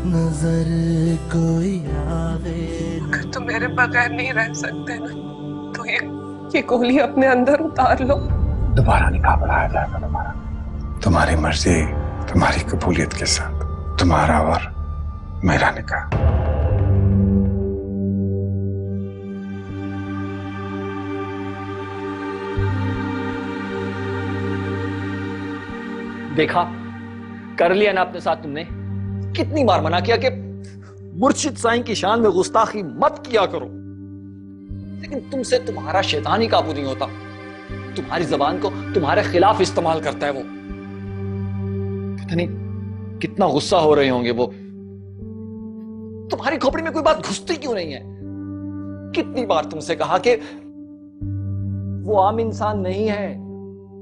नजर कोई आवे। अगर तुम मेरे बगैर नहीं रह सकते ना, तो ये गोली अपने अंदर उतार लो। दोबारा निकाह पढ़ाया जाएगा तुम्हारा, तुम्हारी मर्जी, तुम्हारी कबूलियत के साथ, तुम्हारा और मेरा निकाह। देखा, कर लिया ना अपने साथ तुमने। कितनी बार मना किया कि मुर्शिद साईं की शान में गुस्ताखी मत किया करो, लेकिन तुमसे तुम्हारा शैतान ही काबू नहीं होता। तुम्हारी जबान को तुम्हारे खिलाफ इस्तेमाल करता है वो। पता नहीं कितना गुस्सा हो रहे होंगे वो। तुम्हारी खोपड़ी में कोई बात घुसती क्यों नहीं है? कितनी बार तुमसे कहा कि वो आम इंसान नहीं है,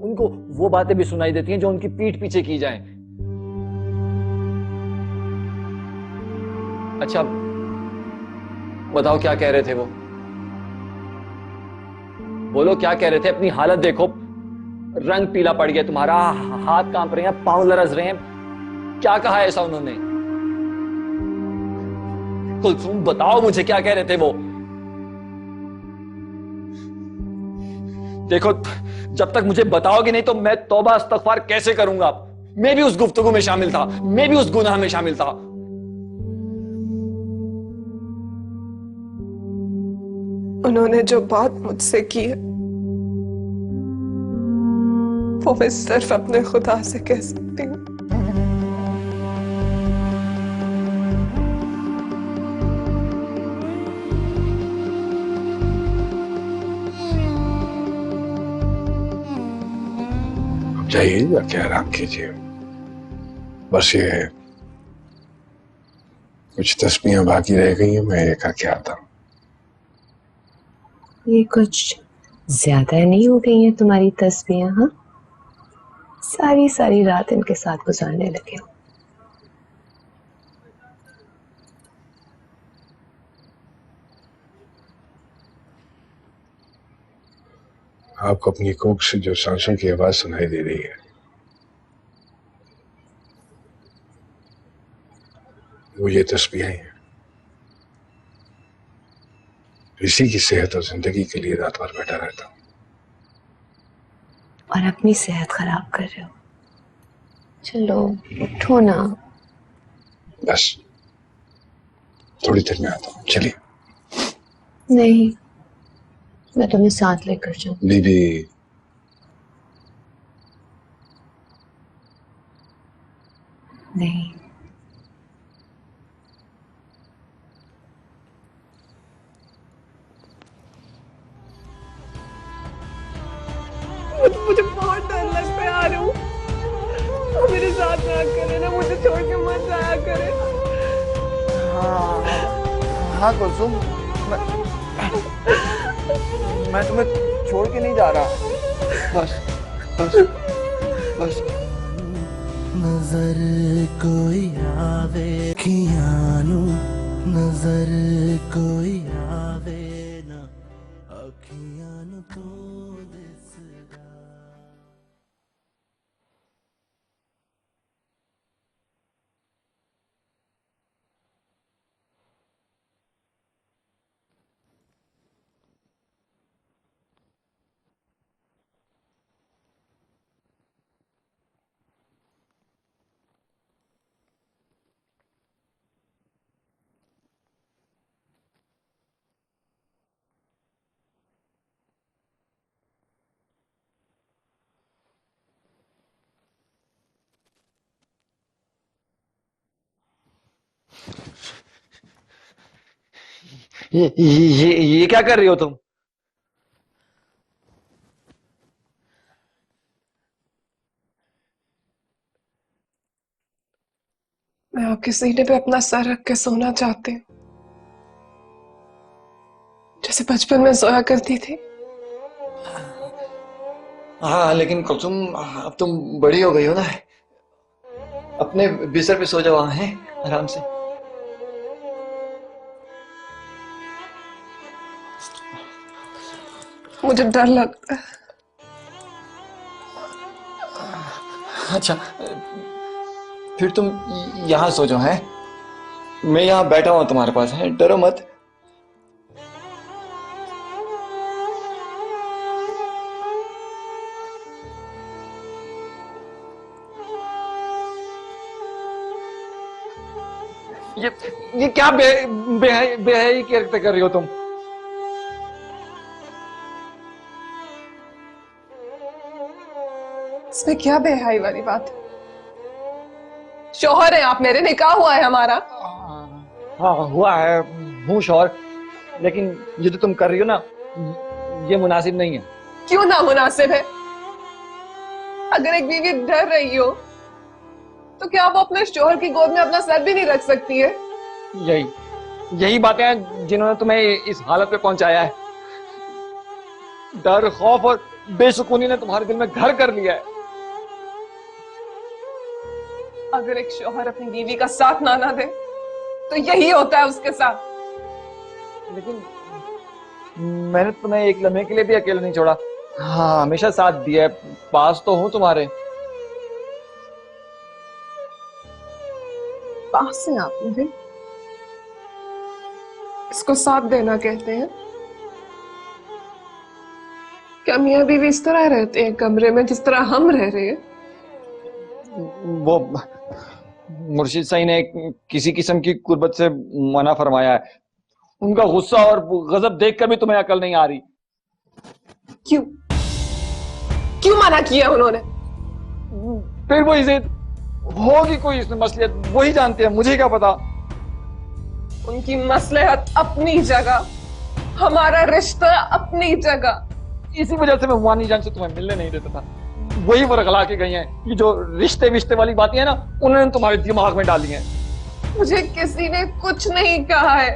उनको वो बातें भी सुनाई देती हैं जो उनकी पीठ पीछे की जाएं। अच्छा बताओ, क्या कह रहे थे वो? बोलो क्या कह रहे थे? अपनी हालत देखो, रंग पीला पड़ गया तुम्हारा, हाथ कांप रहे हैं, पांव लरज रहे हैं। क्या कहा ऐसा उन्होंने? कुलसुम बताओ मुझे, क्या कह रहे थे वो? देखो, जब तक मुझे बताओगे नहीं तो मैं तौबा इस्तगफार कैसे करूंगा? मैं भी उस गुफ्तगू में शामिल था, मैं भी उस गुनाह में शामिल था। उन्होंने जो बात मुझसे की है, वो मैं सिर्फ अपने खुदा से कह सकती हूँ। जाइए जाके आराम कीजिए। बस ये कुछ तस्बीहें बाकी रह गई हैं, मैं ये करके आता हूँ। ये कुछ ज्यादा नहीं हो गई है तुम्हारी तस्बीहें? हाँ, सारी सारी रात इनके साथ गुजारने लगे हो। आपको अपनी कोख से जो सांसों की आवाज सुनाई दे रही है, वो ये तस्बीहें हैं। इसी की सेहत और जिंदगी के लिए रात भर बैठा रहता हूँ। और अपनी सेहत खराब कर रहे हो। चलो उठो ना। बस थोड़ी देर में आता हूँ, चलिए। नहीं, मैं तुम्हें साथ लेकर जाऊं। बीबी, नहीं, मुझे बहुत डर लगता है आरू। वो मेरे साथ ना करे ना, मुझे छोड़ के मत जाया करे। हाँ हाँ कुलसुम, मैं तुम्हें छोड़ के नहीं जा रहा। बस बस बस। नजर कोई आवे अखियां नजर कोई आवे ना अखियां तू दिसदा। ये क्या कर रही हो तुम? मैं आपके सीने पे अपना सर रख के सोना चाहती हूँ, जैसे बचपन में सोया करती थी। हाँ लेकिन कुलसुम, अब तुम बड़ी हो गई हो ना। अपने बिस्तर पे सो जाओ, हैं आराम से। मुझे डर लगता है। अच्छा फिर तुम यहाँ सो जाओ, हैं? मैं यहाँ बैठा हूँ तुम्हारे पास, है, डरो मत। ये ये क्या बेहयाई की हरकतें कर रही हो तुम? इसमें क्या बेहाई वाली बात? शौहर है आप मेरे, निकाह हुआ है हमारा। हाँ हुआ है, हूँ शौहर, लेकिन ये जो तुम कर रही हो ना, ये मुनासिब नहीं है। क्यों ना मुनासिब है? अगर एक बीवी डर रही हो तो क्या वो अपने शौहर की गोद में अपना सर भी नहीं रख सकती है? यही बातें हैं जिन्होंने तुम्हें इस हालत पे पहुंचाया है। डर, खौफ और बेसुकूनी ने तुम्हारे दिल में घर कर लिया है। अगर एक शौहर अपनी बीवी का साथ ना दे तो यही होता है उसके साथ। लेकिन मैंने तुम्हें एक लम्हे के लिए भी अकेला नहीं छोड़ा। हाँ, हमेशा साथ दिया है, पास तो हूं तुम्हारे। पास से आप मेरे, इसको साथ देना कहते हैं? क्या मियां बीवी इस तरह रहते हैं कमरे में जिस तरह हम रह रहे हैं? वो मुर्शिद साईं ने किसी किस्म की कुर्बत से मना फरमाया है। उनका गुस्सा और गजब देखकर भी तुम्हें अकल नहीं आ रही। क्यों क्यों मना किया उन्होंने? फिर वही जिद होगी, कोई इसमें मसलियत वही जानते हैं, मुझे क्या पता। उनकी मसलहत अपनी जगह, हमारा रिश्ता अपनी जगह। इसी वजह से मैं हुमानी जान से तुम्हें मिलने नहीं देता था। वही वरगला के गई हैं। ये जो रिश्ते विश्ते वाली बातें हैं ना, उन्होंने तुम्हारे दिमाग में डाली हैं। मुझे किसी ने कुछ नहीं कहा है।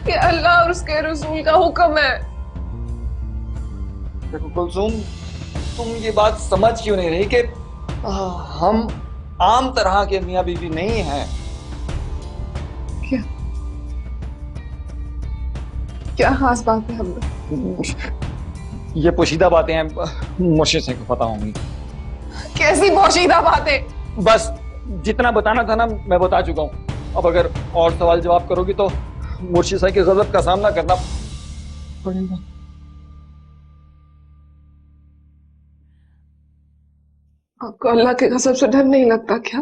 ये अल्लाह और उसके रसूल का हुक्म है। देखो कुलसुम, तुम ये बात समझ क्यों नहीं रही कि हम आम तरह के मियाँ बीवी नहीं हैं। क्या खास बात है हम में? ये पोशीदा बातें हैं, मुर्शिद से पता होंगी। कैसी पोशीदा बातें? बस जितना बताना था ना, मैं बता चुका हूँ। अब अगर और सवाल जवाब करोगी तो मुर्शिद साईं के गजब का सामना करना पड़ेगा। आपको अल्लाह के गजब से डर नहीं लगता क्या?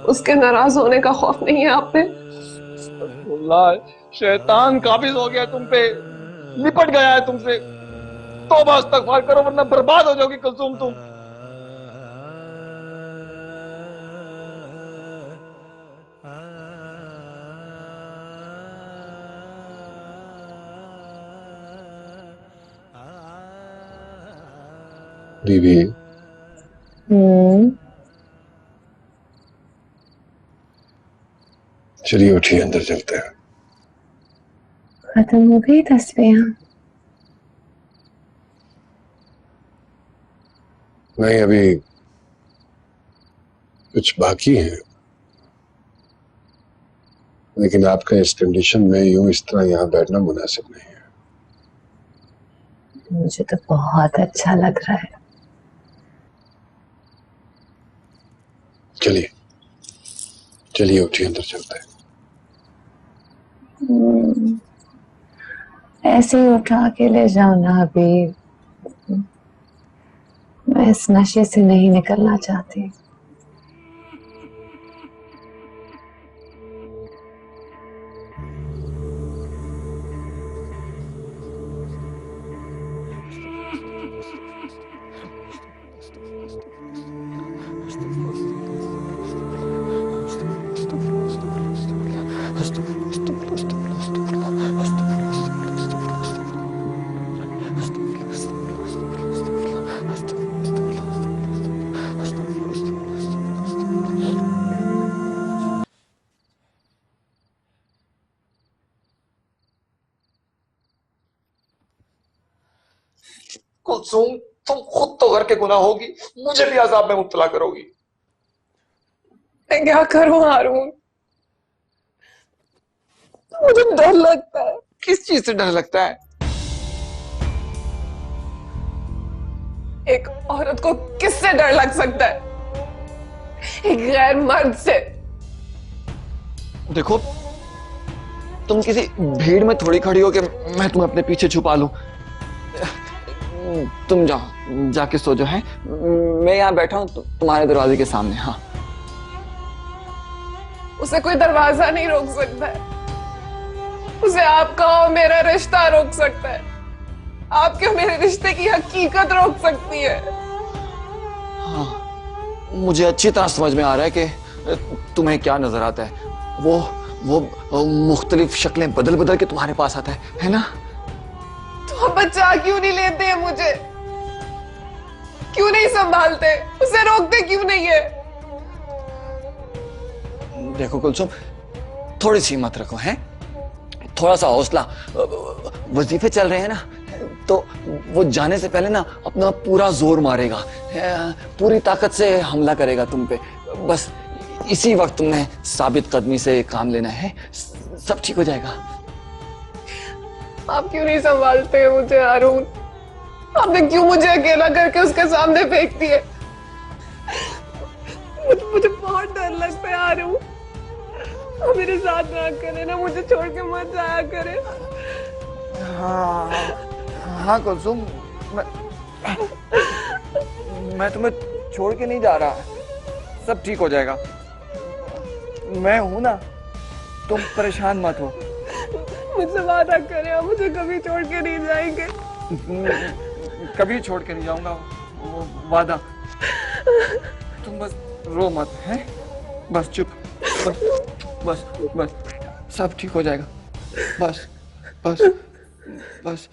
उसके नाराज होने का खौफ नहीं है आप पे? शैतान काबिज हो गया तुम पे, निपट गया है तुमसे। तौबा इस्तगफार करो वरना बर्बाद हो जाओगी कुलसुम तुम। बीबी, चलिए उठिए, अंदर चलते हैं। खत्म हो गई तस्वीरें? नहीं, अभी कुछ बाकी है, लेकिन आपका इस कंडीशन में यूं इस तरह यहाँ बैठना मुनासिब नहीं है। मुझे तो बहुत अच्छा लग रहा है। चलिए चलिए उठिए, अंदर चलते हैं। ऐसे ही उठा के ले जाओ ना अभी। मैं इस नशे से नहीं निकलना चाहती। कुलसुम, तुम खुद तो घर के गुनाह होगी, मुझे भी अजाब में मुब्तला करोगी। मैं क्या करूं हारून? मुझे डर लगता है। किस चीज से डर लगता है? एक औरत को किससे डर लग सकता है? एक गैर मर्द से। देखो, तुम किसी भीड़ में थोड़ी खड़ी हो कि मैं तुम्हें अपने पीछे छुपा लूं। तुम जाओ, जाके सो जाओ। है, मैं यहाँ बैठा हूं तुम्हारे दरवाजे के सामने। हाँ, उसे कोई दरवाजा नहीं रोक सकता है। उसे आपका और मेरा रिश्ता रोक सकता है। आपके और मेरे रिश्ते की हकीकत रोक सकती है। हाँ, मुझे अच्छी तरह समझ में आ रहा है कि तुम्हें क्या नजर आता है। वो मुख्तलिफ शक्लें बदल बदल के तुम्हारे पास आता है ना? तो आप बचा क्यों नहीं लेते हैं मुझे? क्यों नहीं संभालते? उसे रोकते क्यों नहीं है? देखो कुलसुम, थोड़ी सी हिम्मत रखो। है, थोड़ा सा हौसला। वजीफे चल रहे हैं ना, तो वो जाने से पहले ना अपना पूरा जोर मारेगा, पूरी ताकत से हमला करेगा तुम पे। बस इसी वक्त तुमने साबित कदमी से काम लेना है, सब ठीक हो जाएगा। आप क्यों नहीं संभालते हैं मुझे हारून? आपने क्यों मुझे अकेला करके उसके सामने फेंक दिए? मुझे बहुत डर लगता है हारून। आप मेरे साथ ना करें ना, मुझे छोड़ के मत जाया करें। हाँ कुलसुम, मैं तुम्हें छोड़ के नहीं जा रहा, सब ठीक हो जाएगा। मैं हूं ना, तुम परेशान मत हो। मुझसे वादा करें, आप मुझे कभी छोड़ के नहीं जाएंगे। कभी छोड़ के नहीं जाऊंगा, वो वादा। तुम बस रो मत। है, बस चुप। बस बस सब ठीक हो जाएगा। बस बस बस।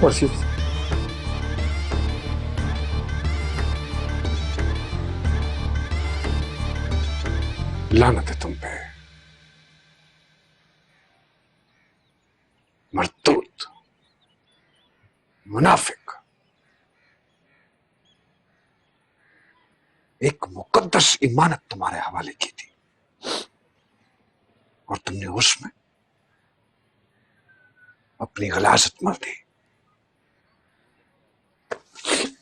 मुर्शिद, लानत है तुम पे, मरदूद, मुनाफिक। एक मुकद्दस इमानत तुम्हारे हवाले की थी और तुमने उसमें अपनी गलाजत मर दी।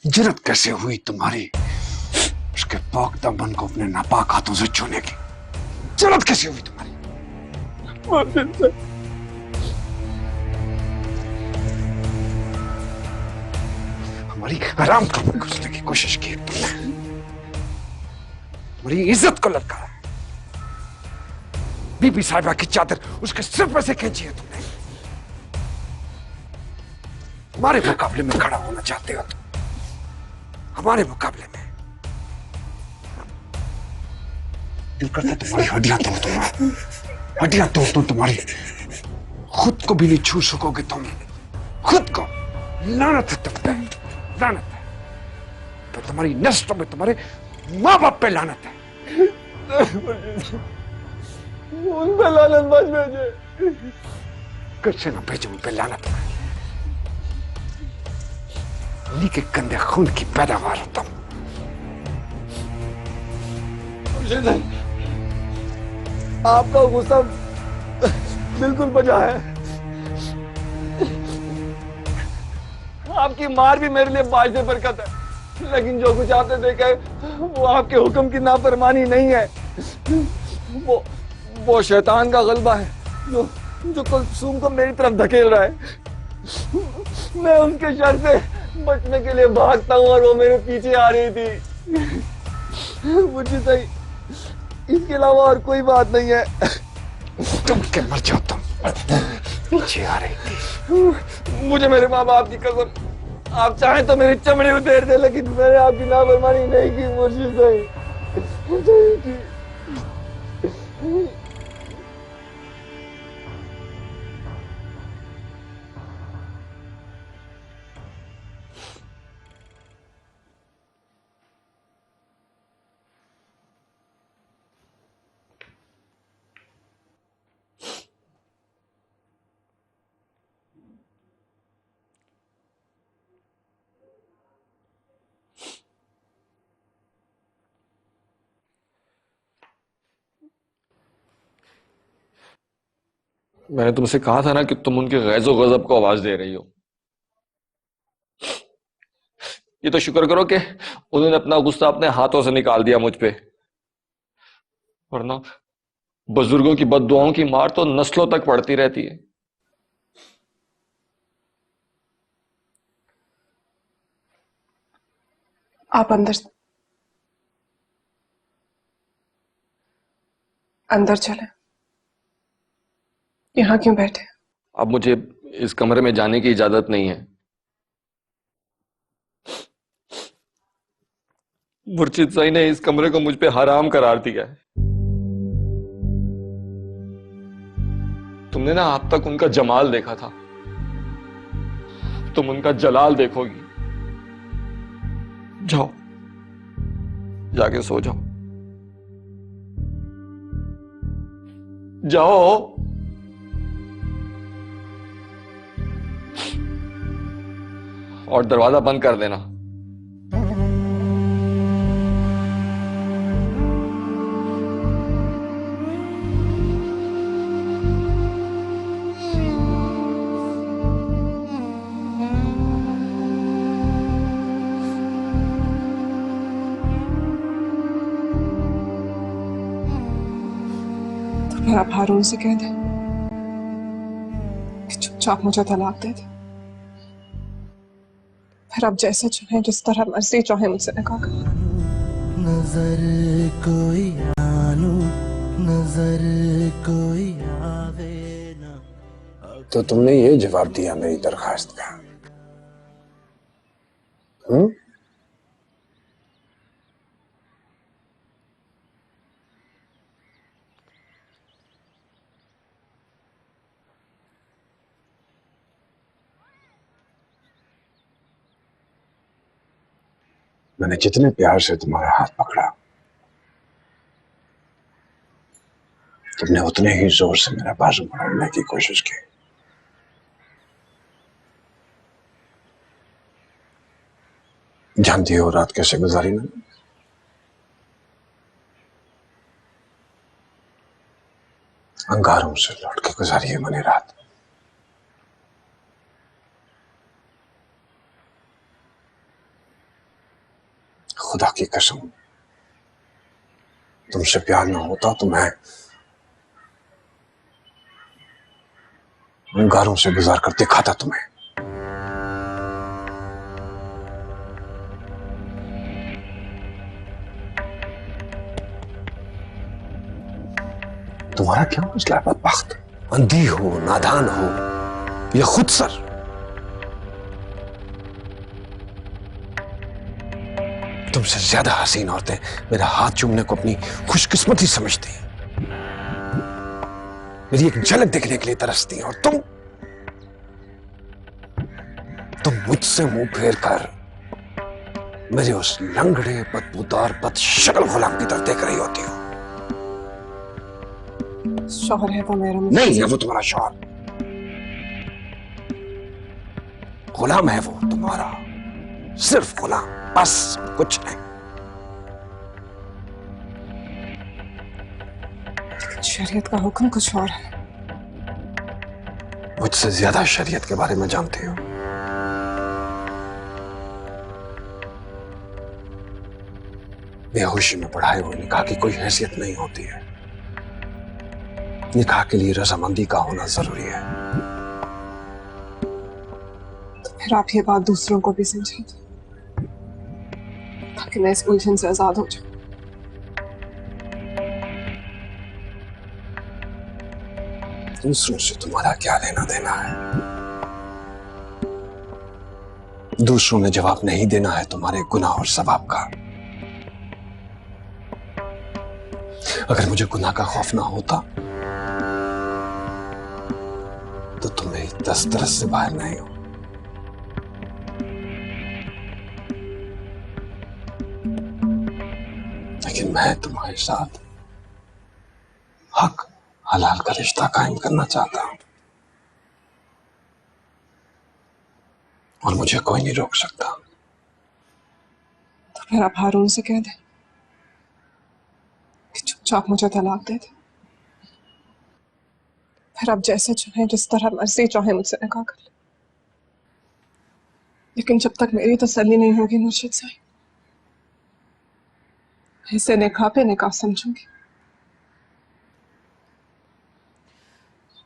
जुर्रत कैसे हुई तुम्हारी उसके पाक दामन को अपने नापाक हाथों से छूने की? जुर्रत कैसे हुई तुम्हारी? हमारी हराम कमाई घुसने की कोशिश की तुमने, हमारी इज्जत को ललकारा, बीबी साहिबा की चादर उसके सिर पर से खींची है तुमने। हमारे मुकाबले में खड़ा होना चाहते हो तुम, हमारे मुकाबले में। दिल करता तुम्हारी हड्डियां तोड़ दूं, हड्डियां तोड़ दूं तुम्हारी। खुद को भी नहीं छू सकोगे तुम, खुद को। लानत है तुम पे, लानत है। तो तुम्हारी नस्लों में तुम्हारे माँ बाप पे लानत है। उन पे लानत मत भेजे। कैसे ना भेजो उन पे लानत? उन्हीं के गंदे खून की पैदावार हो तुम। आपका गुस्सा बिल्कुल बजा है। आपकी मार भी मेरे लिए बाइज़ बरकत है, लेकिन जो कुछ आपने देखा है वो आपके हुक्म की नाफरमानी नहीं है। वो शैतान का गलबा है जो कुलसूम को मेरी तरफ धकेल रहा है। मैं उसके शर से बचने के लिए भागता हूँ और वो मेरे पीछे आ रही थी। मुझे सही इसके अलावा और कोई बात नहीं है। तुम क्या मर जाओ, तुम पीछे आ रही थी। मुझे मेरे माँ बाप की कसम, आप चाहें तो मेरी चमड़ी उतेर दे, लेकिन मैंने आपकी नाफरमानी नहीं की। मुझे सही मैंने तुमसे कहा था ना कि तुम उनके गैज़ो गज़ब को आवाज दे रही हो। ये तो शुक्र करो कि उन्होंने अपना गुस्सा अपने हाथों से निकाल दिया मुझ पे, वरना बुजुर्गों की बद्दुआओं की मार तो नस्लों तक पड़ती रहती है। आप अंदर चले। यहाँ क्यों बैठे? अब मुझे इस कमरे में जाने की इजाजत नहीं है। मुर्शिद साईं ने इस कमरे को मुझ पे हराम करार दिया है। तुमने ना अब तक उनका जमाल देखा था, तुम उनका जलाल देखोगी। जाओ, जाके सो जाओ, जाओ। और दरवाजा बंद कर देना। तो फिर आप हारून से कह दें कि चुपचाप मुझे तलाक दे दे। फिर आप जैसे चाहें, जिस तरह मर्जी चाहें मुझसे निकाह करें। नजर कोई आनू, नजर कोई आवे ना। तो तुमने ये जवाब दिया मेरी दरखास्त का? मैंने जितने प्यार से तुम्हारा हाथ पकड़ा, तुमने उतने ही जोर से मेरा बाजू पकड़ने की कोशिश की। जानती हो रात कैसे गुजारी मैंने? अंगारों से लौट के गुजारी है मैंने रात। खुदा की कसम, तुमसे प्यार ना होता तो मैं अंगारों से गुजार कर दिखाता तुम्हें। तुम्हारा क्या मसला है बदबख्त? अंधी हो, नादान हो या खुद सर? तुमसे ज्यादा हसीन औरतें मेरा हाथ चूमने को अपनी खुशकिस्मती समझती हैं, मेरी एक झलक देखने के लिए तरसती हैं, और तुम मुझसे मुंह फेर कर मेरे उस लंगड़े बदबूदार बदशक्ल गुलाम की तरफ देख रही होती हो। शौहर है वो मेरा। नहीं है वो तुम्हारा शौहर, गुलाम है वो तुम्हारा, सिर्फ गुलाम, बस कुछ नहीं। शरीयत का हुक्म कुछ और है। मुझसे ज्यादा शरीयत के बारे में जानती हो। बेहोशी में पढ़ाए हुए निकाह की कोई हैसियत नहीं होती है। निकाह के लिए रजामंदी का होना जरूरी है। तो फिर आप ये बात दूसरों को भी समझा दो ताकि मैं इस उलझन से आजाद हो जाऊं। दूसरों से तुम्हारा क्या लेना देना है? दूसरों ने जवाब नहीं देना है तुम्हारे गुनाह और सवाब का। अगर मुझे गुनाह का खौफ ना होता तो तुम्हें 10 तरस से बाहर नहीं हो। लेकिन मैं तुम्हारे साथ हक हलाल का रिश्ता कायम करना चाहता हूं और मुझे कोई नहीं रोक सकता। तो फिर आप हारून से कह दें कि चुपचाप मुझे तलाक दे दे। फिर आप जैसे चाहें, जिस तरह मर्जी चाहें मुझसे निकाह कर ले। लेकिन जब तक मेरी तसल्ली नहीं होगी मुर्शिद साईं, इसे निकाह पे निकाह समझूंगी।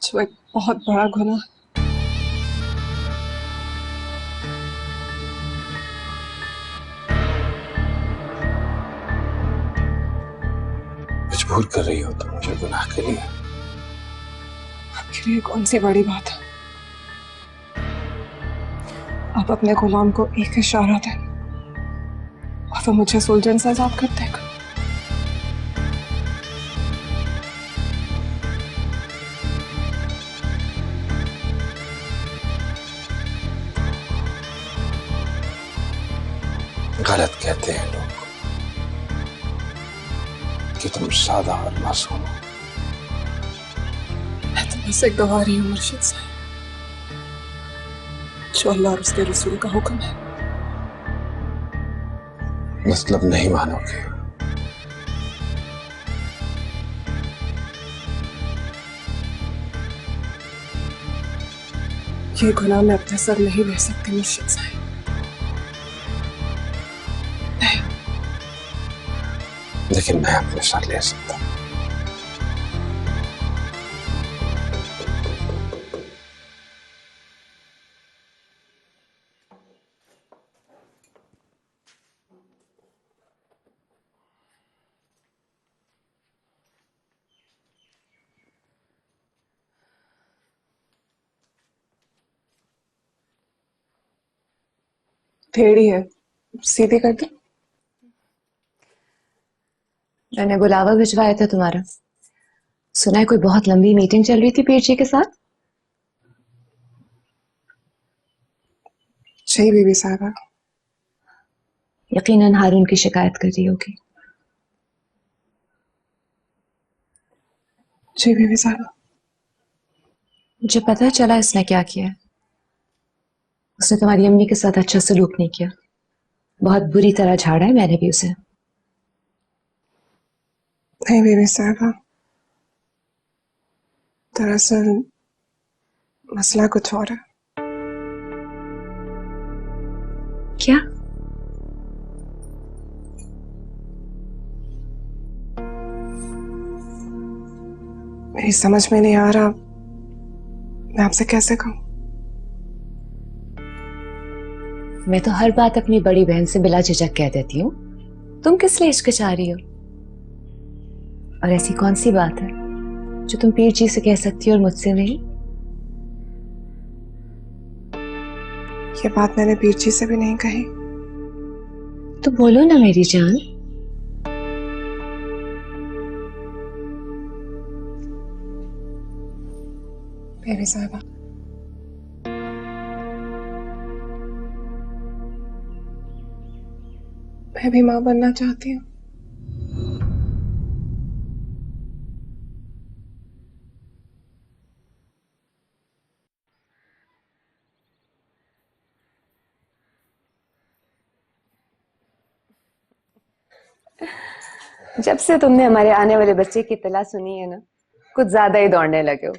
जो एक बहुत बड़ा गुनाह है। मजबूर कर रही हो तुम मुझे गुनाह के लिए। आपके लिए कौन सी बड़ी बात है? आप अपने गुलाम को एक इशारा दें और वो मुझे सुलझन से आजाद कर देगा। गलत कहते हैं लोग कि तुम सादा और मासूम हो। मैं तो बस एक गवारी हूँ मुर्शिद साईं, जो अल्लाह और उसके रसूल का हुक्म है। मतलब नहीं मानोगे? ये गुनाह मैं अपने सर नहीं ले सकती मुर्शिद साईं। लेकिन मैं अपने साथ ले सकता हूं। टेढ़ी है, सीधी कर दो। मैंने बुलावा भिजवाया था तुम्हारा। सुना है कोई बहुत लंबी मीटिंग चल रही थी पीर जी के साथ। जी बीबी साहबा। यकीनन हारून की शिकायत कर रही होगी। जी बीबी साहबा। मुझे पता चला इसने क्या किया है। उसने तुम्हारी अम्मी के साथ अच्छा सलूक नहीं किया, बहुत बुरी तरह झाड़ा है मैंने भी उसे। नहीं बीबी साहबा, दरअसल मसला कुछ और है। क्या? मेरी समझ में नहीं आ रहा मैं आपसे कैसे कहूं। मैं तो हर बात अपनी बड़ी बहन से बिला झिझक कह देती हूँ, तुम किस लिए हिचकिचा रही हो? और ऐसी कौन सी बात है जो तुम पीर जी से कह सकती हो और मुझसे नहीं? ये बात मैंने पीर जी से भी नहीं कही। तो बोलो ना मेरी जान। बेबी साहिबा, मैं भी मां बनना चाहती हूँ। जब से तुमने हमारे आने वाले बच्चे की इत्तला सुनी है ना, कुछ ज्यादा ही दौड़ने लगे हो।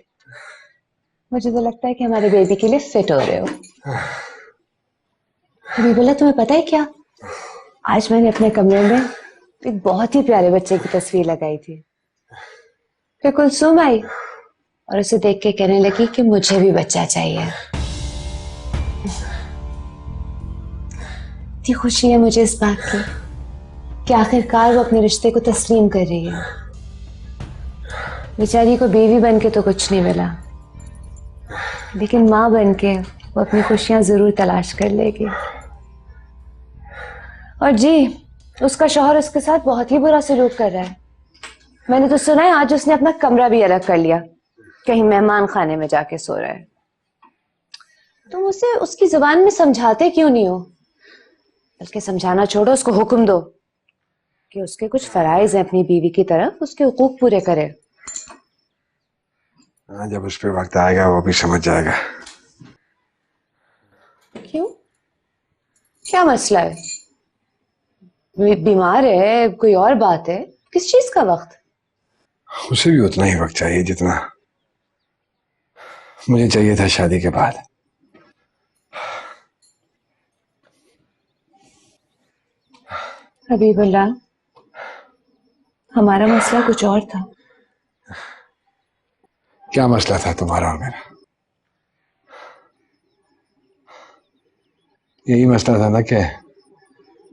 मुझे तो लगता है कि हमारे बेबी के लिए फिट हो रहे हो। अभी बोला, तुम्हें पता है क्या, आज मैंने अपने कमरे में एक बहुत ही प्यारे बच्चे की तस्वीर लगाई थी। फिर कुलसुम आई और उसे देख के कहने लगी कि मुझे भी बच्चा चाहिए। इतनी खुशी है मुझे इस बात की कि आखिरकार वो अपने रिश्ते को तस्लीम कर रही है। बेचारी को बीवी बन के तो कुछ नहीं मिला, लेकिन माँ बन के वो अपनी खुशियां जरूर तलाश कर लेगी। और जी, उसका शौहर उसके साथ बहुत ही बुरा सलूक कर रहा है। मैंने तो सुना है आज उसने अपना कमरा भी अलग कर लिया, कहीं मेहमान खाने में जाके सो रहा है। तुम उसे उसकी जुबान में समझाते क्यों नहीं हो? बल्कि समझाना छोड़ो, उसको हुक्म दो कि उसके कुछ फराइज हैं अपनी बीवी की तरफ, उसके हुकूक पूरे करे। जब उस पर वक्त आएगा वो भी समझ जाएगा। क्यों, क्या मसला है? बीमार है, कोई और बात है? किस चीज का वक्त? उसे भी उतना ही वक्त चाहिए जितना मुझे चाहिए था शादी के बाद। हबीबुल्लाह, हमारा मसला कुछ और था। क्या मसला था तुम्हारा और मेरा? यही मसला था ना कि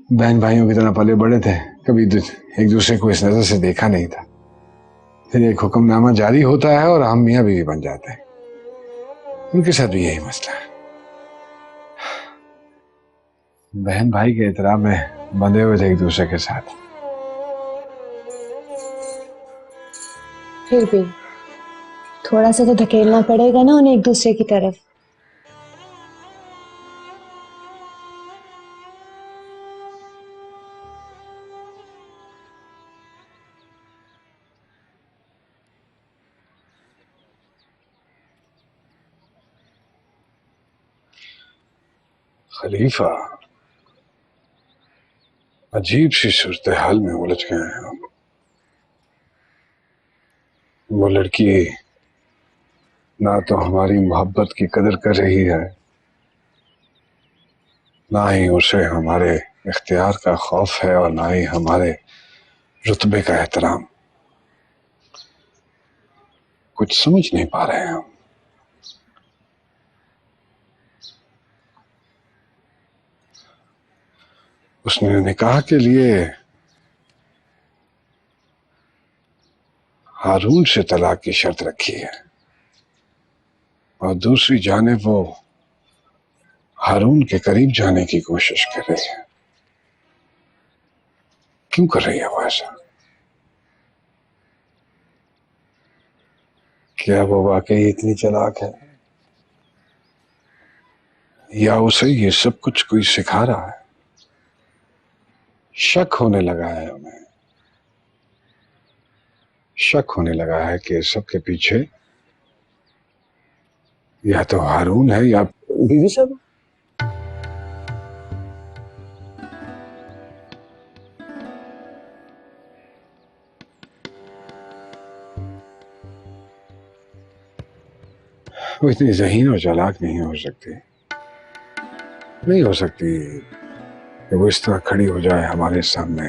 बहन भाइयों की तरह पले बड़े थे, कभी एक दूसरे को इस नजर से देखा नहीं था। फिर एक हुक्मनामा जारी होता है और हम मियाँ बीवी बन जाते हैं। उनके साथ भी यही मसला है। बहन भाई के एहतराम में बंधे हुए थे एक दूसरे के साथ। फिर भी थोड़ा सा तो धकेलना पड़ेगा ना उन्हें एक दूसरे की तरफ। खलीफा, अजीब सी सूरत हाल में उलझ गए हैं हम। वो लड़की ना तो हमारी मोहब्बत की कदर कर रही है, ना ही उसे हमारे इख्तियार का खौफ है और ना ही हमारे रुतबे का एहतराम। कुछ समझ नहीं पा रहे हैं हम। उसने निकाह के लिए हारून से तलाक की शर्त रखी है और दूसरी जानिब वो हारून के करीब जाने की कोशिश कर रही है। क्यों कर रही है वो ऐसा? क्या वो वाकई इतनी चालाक है या उसे ये सब कुछ कोई सिखा रहा है? शक होने लगा है हमें, शक होने लगा है कि सबके पीछे या तो हारून है या बीवी साहब। वो इतनी ज़हीन और चालाक नहीं हो सकती, नहीं हो सकती कि वो इस तरह खड़ी हो जाए हमारे सामने।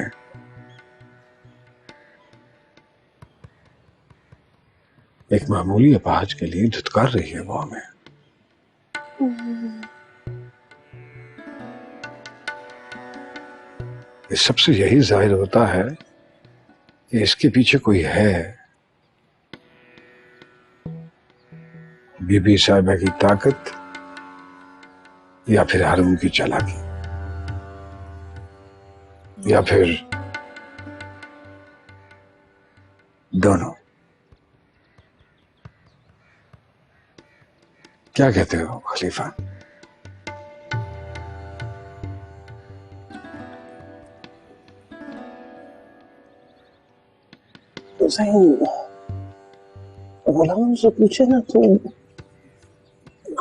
एक मामूली अपाहज के लिए धुतकार रही है वो हमें। इस सबसे यही जाहिर होता है कि इसके पीछे कोई है। बीबी साहिबा की ताकत या फिर हारून की चालाकी या फिर दोनों। क्या कहते हो खलीफा? तो सही गुलाम से पूछे ना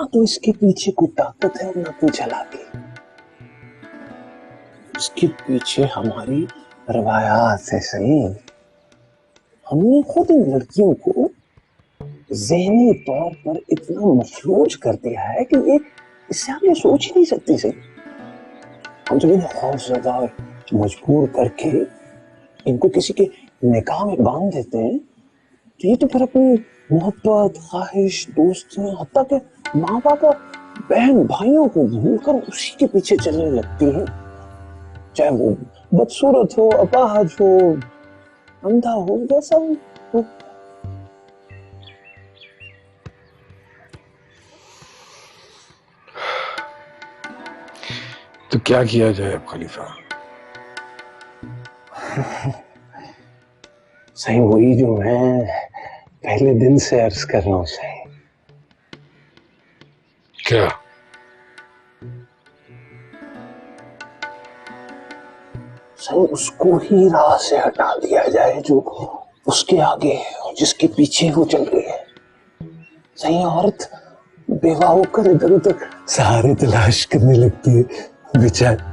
तो इसके पीछे कोई ताकत है ना कोई चालाकी। इसके पीछे हमारी रवायात है। सही, हमने खुद इन लड़कियों को ज़हनी तौर पर इतना मफलूज कर दिया है कि ये इससे आप ये सोच ही नहीं सकती सही। हम जब इन्हें खौफजदा और मजबूर करके इनको किसी के निकाह में बांध देते हैं तो ये तो फिर अपनी मोहब्बत, ख्वाहिश, दोस्तियां, हत्ता के माँ बाप और बहन भाइयों को भूलकर उसी के पीछे चलने लगती हैं, चाहे वो बदसूरत हो, अपाहज हो, अंधा हो, जैसा हो। तो क्या किया जाए अब खलीफा? सही वही जो मैं पहले दिन से अर्ज कर रहा हूं सही। क्या? सही उसको ही राह से हटा दिया जाए जो उसके आगे है और जिसके पीछे वो चल रही है। सही औरत बेवा होकर इधर उधर सहारे तलाश करने लगती है, बेचारी।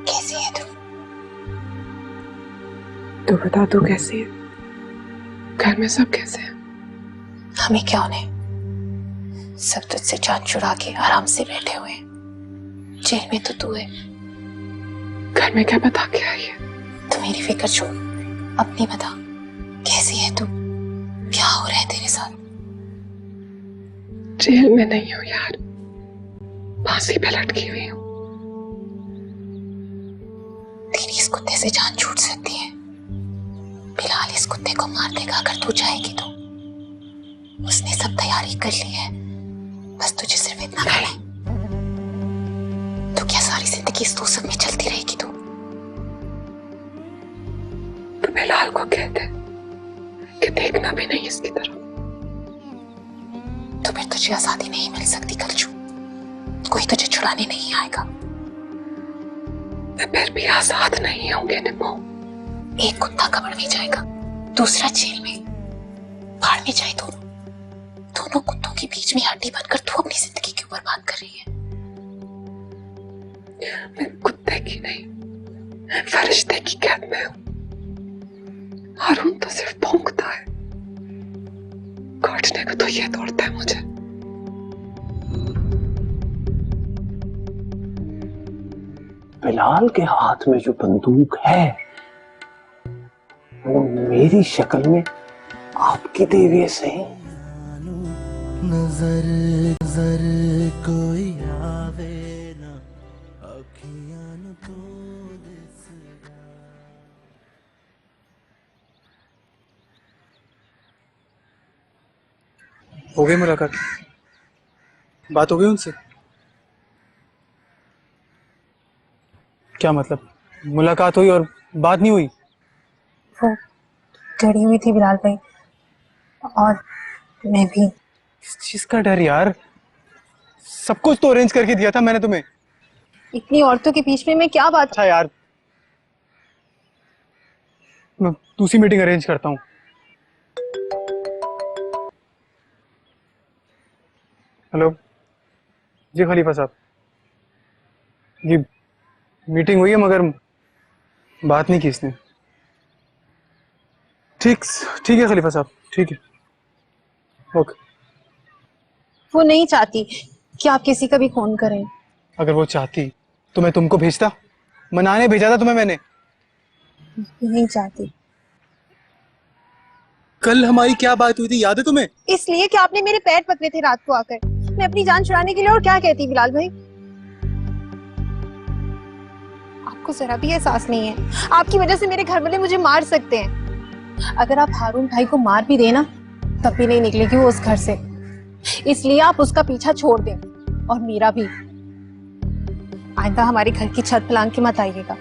कैसी है तुम? तो बता तू कैसी है? घर में सब कैसे हैं? हमें क्या होने, सब तुझसे जान छुड़ा के आराम से बैठे हुए हैं। जेल में तो तू है। घर में क्या बता के आई है? तू मेरी फिक्र छोड़, अपनी बता, कैसी है तू? क्या हो रहा है तेरे साथ? जेल में नहीं हूँ यार, फांसी पे लटकी हुई हूँ। तेरी इस कुत्ते से जान छूट सकती है। बिलाल इस कुत्ते को मार देगा अगर तू चाहेगी तो। उसने सब तैयारी कर ली है, बस तुझे सिर्फ इतना करना है। तो क्या सारी जिंदगी इस दोस्त में चलती रहेगी तू? तो बिलाल को कहते कि देखना भी नहीं इसकी तरफ। तो फिर तुझे आजादी नहीं मिल सकती कलजू, कोई तुझे छुड़ाने नहीं आएगा। मैं फिर भी आजाद नहीं होंगे निम्मो। एक कुत्ता कब्र में जाएगा, दूसरा जेल में, भाड़ में जाए दोनों। दोनों कुत्तों के बीच में हड्डी बनकर तू अपनी जिंदगी क्यों बर्बाद कर रही है? मैं कुत्ते की नहीं, फरिश्ते की कैद में हूँ। हारून तो सिर्फ भौंकता है, काटने को तो ये दौड़ता है मुझे। बिलाल के हाथ में जो बंदूक है वो मेरी शक्ल में आपकी दी हुई है सही। नजर नजर कोई आवे ना, अखियां न तो दिसदा। हो गई मुलाकात? बात हो गई उनसे? क्या मतलब, मुलाकात हुई और बात नहीं हुई? वो डरी हुई थी बिलाल भाई, और मैं भी। किस चीज का डर यार? सब कुछ तो अरेंज करके दिया था मैंने तुम्हें। इतनी औरतों के बीच में मैं क्या बात। अच्छा यार, मैं दूसरी मीटिंग अरेंज करता हूँ। हेलो जी खलीफा साहब, जी मीटिंग हुई है मगर बात नहीं की इसने। ठीक है खलीफा साहब, ठीक है, ओके। वो नहीं चाहती कि आप किसी का भी फोन करें। अगर वो चाहती तो मैं तुमको भेजता, मनाने भेजा था तुम्हें मैंने। नहीं चाहती। कल हमारी क्या बात हुई थी याद है तुम्हें? इसलिए कि आपने मेरे पैर पकड़े थे रात को आकर, मैं अपनी जान छुड़ाने के लिए। और क्या कहती बिलाल भाई? आपको जरा भी एहसास नहीं है, आपकी वजह से मेरे घर वाले मुझे मार सकते हैं। अगर आप हारून भाई को मार भी देना तब भी नहीं निकलेगी वो उस घर से। इसलिए आप उसका पीछा छोड़ दें, और मेरा भी। आइंदा हमारे घर की छत फलांग के मत आइएगा।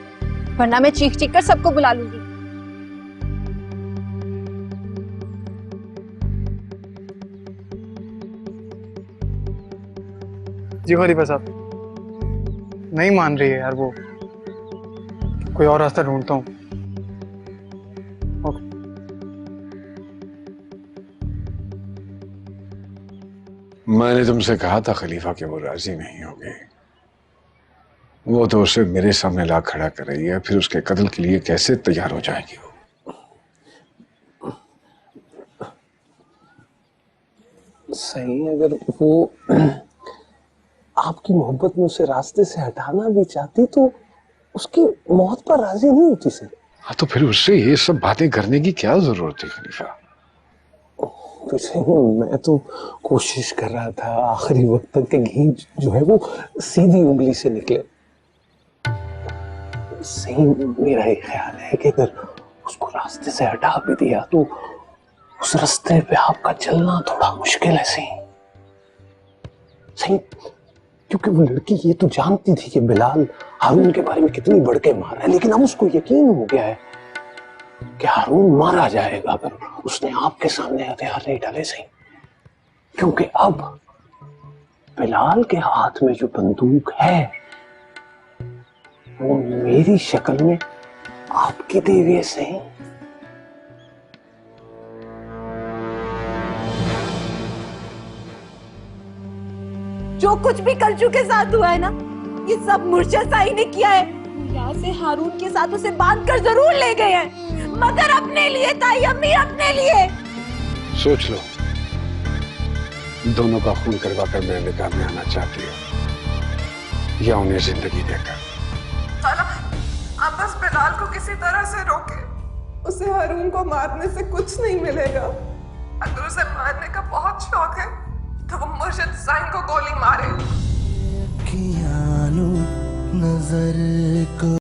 वरना मैं चीख चीख कर सबको बुला लूंगी। जी खलीफा साहब, नहीं मान रही है यार वो, कोई और रास्ता ढूंढता हूँ। ओके। मैंने तुमसे कहा था खलीफा कि वो राजी नहीं होगी। वो तो उसे मेरे सामने ला खड़ा कर रही है, फिर उसके कत्ल के लिए कैसे तैयार हो जाएगी वो। सही, अगर वो आपकी मोहब्बत में उसे रास्ते से हटाना भी चाहती तो उसकी मौत पर राजी नहीं होती सर। हाँ, तो फिर उससे ये सब बातें करने की क्या जरूरत है खलीफा? तो सही, मैं तो कोशिश कर रहा था आखिरी वक्त तक कि घी जो है वो सीधी उंगली से निकले। सही, मेरा ये ख्याल है कि अगर उसको रास्ते से हटा भी दिया तो उस रास्ते पे आपका चलना थोड़ा मुश्किल है। सही सही, क्योंकि वो लड़की ये तो जानती थी कि बिलाल हारून के बारे में कितनी बढ़ के मारा है, लेकिन अब उसको यकीन हो गया है कि हारून मारा जाएगा अगर उसने आपके सामने हथियार नहीं डाले। सही, क्योंकि अब बिलाल के हाथ में जो बंदूक है वो मेरी शक्ल में आपकी देवी है। सही, जो कुछ भी कलचू के साथ हुआ है ना, ये सब मुर्शिद साई ने किया है। यहाँ से हारून के साथ उसे बांध कर जरूर ले गए हैं, मगर अपने लिए ताई अम्मी, अपने लिए। सोच लो, दोनों का खून करवा कर मैं निकाह में आना चाहती हूँ या उन्हें जिंदगी देकर। आप बस बिलाल को किसी तरह से रोके। उसे हारून को मारने से कुछ नहीं मिलेगा। अगर उसे मारने का बहुत शौक है तो वो मुर्शिद साईं को गोली मारे। नजर को